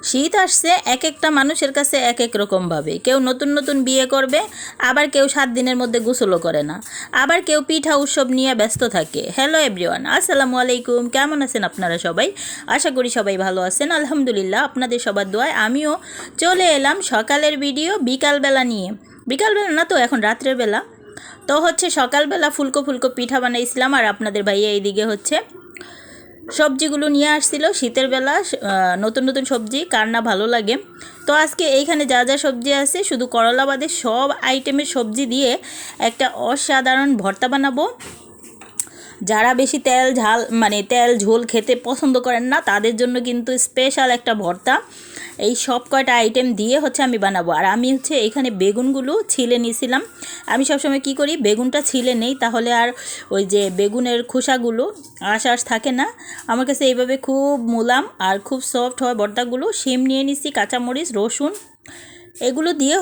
শীত আসছে এক একটা মানুষের কাছে এক এক রকমভাবে। কেউ নতুন নতুন বিয়ে করবে, আবার কেউ 7 দিনের মধ্যে গোসলও করে না, আবার কেউ পিঠা উৎসব নিয়ে ব্যস্ত থাকে। হ্যালো এভরিওয়ান, আসসালামু আলাইকুম। কেমন আছেন আপনারা সবাই? আশা করি সবাই ভালো আছেন। আলহামদুলিল্লাহ, আপনাদের সবার দোয়ায় আমিও চলে এলাম সকালের ভিডিও বিকালবেলা নিয়ে। বিকালবেলা না তো, এখন রাত্রের বেলা। তো সকালবেলা ফুলকো ফুলকো পিঠা বানাইছিলাম, আর আপনাদের ভাইয়া এইদিকে সবজিগুলো নিয়ে আসছিল। শীতের বেলা নতুন নতুন সবজি কার না ভালো লাগে। তো আজকে এইখানে যা যা সবজি আছে, শুধু করলা বাদে সব আইটেমের সবজি দিয়ে একটা অসাধারণ ভর্তা বানাবো। যারা বেশি তেল ঝোল খেতে পছন্দ করেন না, তাদের জন্য কিন্তু স্পেশাল একটা ভর্তা এই সব কয়টা আইটেম দিয়ে আমি বানাবো। আর আমি এখানে বেগুনগুলো ছিলে নিয়েছিলাম। আমি সবসময় কি করি, বেগুনটা ছিলে নেই, তাহলে আর ওই যে বেগুনের খোসাগুলো আঁশ থাকে না। আমার কাছে এইভাবে খুব মোলাম আর খুব সফট হয় ভর্তাগুলো। শিম নিয়ে নিচ্ছি, কাঁচামরিচ, রসুন, এগুলো দিয়ে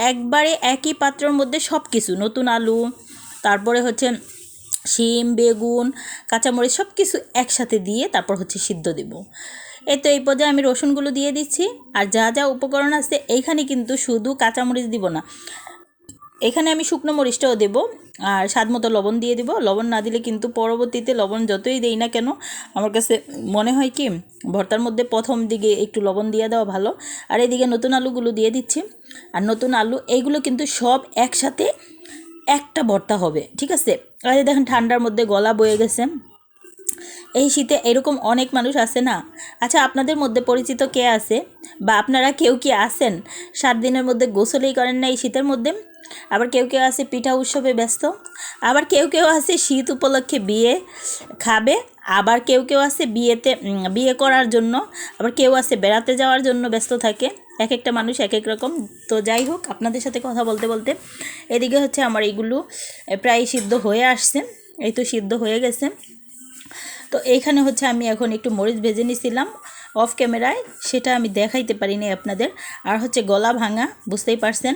একবারে একই পাত্রের মধ্যে সব কিছু, নতুন আলু, তারপরে শিম, বেগুন, কাঁচামরিচ সব কিছু একসাথে দিয়ে তারপর সিদ্ধ দেব। এই পর্যায়ে আমি রসুনগুলো দিয়ে দিচ্ছি। আর যা যা উপকরণ আছে, এইখানে কিন্তু শুধু কাঁচামরিচ দিব না, এখানে আমি শুকনো মরিচটাও দেব, আর স্বাদ মতো লবণ দিয়ে দিব। লবণ না দিলে কিন্তু পরবর্তীতে লবণ যতই দেই না কেন, আমার কাছে মনে হয় কি ভর্তার মধ্যে প্রথম দিকে একটু লবণ দিয়ে দেওয়া ভালো। আর এদিকে নতুন আলুগুলো দিয়ে দিচ্ছি। আর নতুন আলু এইগুলো কিন্তু সব একসাথে একটা ভর্তা হবে, ঠিক আছে? আর দেখেন ঠান্ডার মধ্যে গলা বয়ে গেছে। এই শীতে এরকম অনেক মানুষ আছে না? আচ্ছা, আপনাদের মধ্যে পরিচিত কে আছে, বা আপনারা কেউ কি আছেন 7 দিনের মধ্যে গোসলই করেন না এই শীতের মধ্যে? আবার কেউ কেউ আছে পিঠা উৎসবে ব্যস্ত, আবার কেউ কেউ আছে শীত উপলক্ষে বিয়ে খাবে, আবার কেউ কেউ আছে বিয়ে করার জন্য, আবার কেউ আছে বেড়াতে যাওয়ার জন্য ব্যস্ত থাকে। এক একটা মানুষ এক এক রকম। তো যাই হোক, আপনাদের সাথে কথা বলতে বলতে এদিকে আমার এইগুলো প্রায় সিদ্ধ হয়ে আসছে। এই তো সিদ্ধ হয়ে গেছে। তো এইখানে আমি এখন একটু মরিচ ভেজে নিয়েছিলাম অফ ক্যামেরায়, সেটা আমি দেখাইতে পারিনি আপনাদের। আর গলা ভাঙা, বুঝতেই পারছেন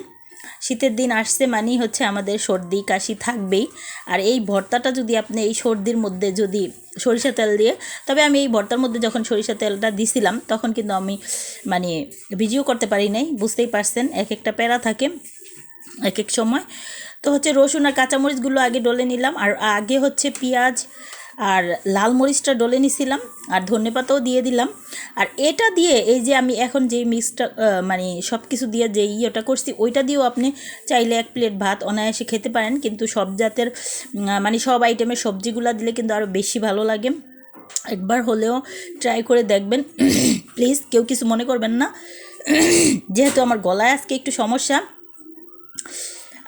শীতের দিন আসছে মানেই আমাদের সর্দি কাশি থাকবেই। আর এই ভর্তাটা যদি আপনি এই সর্দির মধ্যে যদি সরিষা তেল দিয়ে, তবে আমি এই ভর্তার মধ্যে যখন সরিষা তেলটা দিছিলাম তখন কিন্তু আমি ভিডিও করতে পারি নাই, বুঝতেই পারছেন এক একটা প্যারা থাকে এক এক সময়। তো রসুন আর কাঁচামরিচগুলো আগে ডলে নিলাম, আর আগে পেঁয়াজ আর লাল মরিচটা ডলে নিছিলাম, আর ধনেপাতাও দিয়ে দিলাম। আর এটা দিয়ে এই যে আমি এখন যে মিক্সটা সব কিছু দিয়ে যে ইয়েটা করছি, ওইটা দিয়েও আপনি চাইলে 1 প্লেট ভাত অনায়াসে খেতে পারেন। কিন্তু সব জাতের সব আইটেমের সবজিগুলো দিলে কিন্তু আরও বেশি ভালো লাগে। একবার হলেও ট্রাই করে দেখবেন প্লিজ, কেউ কিছু মনে করবেন না। যেহেতু আমার গলায় আজকে একটু সমস্যা।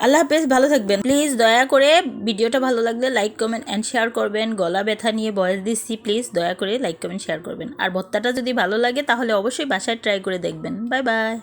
আল্লাহ হাফেজ, ভালো থাকবেন। প্লিজ দয়া করে ভিডিওটা ভালো লাগলে লাইক কমেন্ট অ্যান্ড শেয়ার করবেন। গলা ব্যথা নিয়ে ভয়েস দিচ্ছি, প্লিজ দয়া করে লাইক কমেন্ট শেয়ার করবেন। আর ভর্তাটা যদি ভালো লাগে তাহলে অবশ্যই বাসায় ট্রাই করে দেখবেন। Bye bye.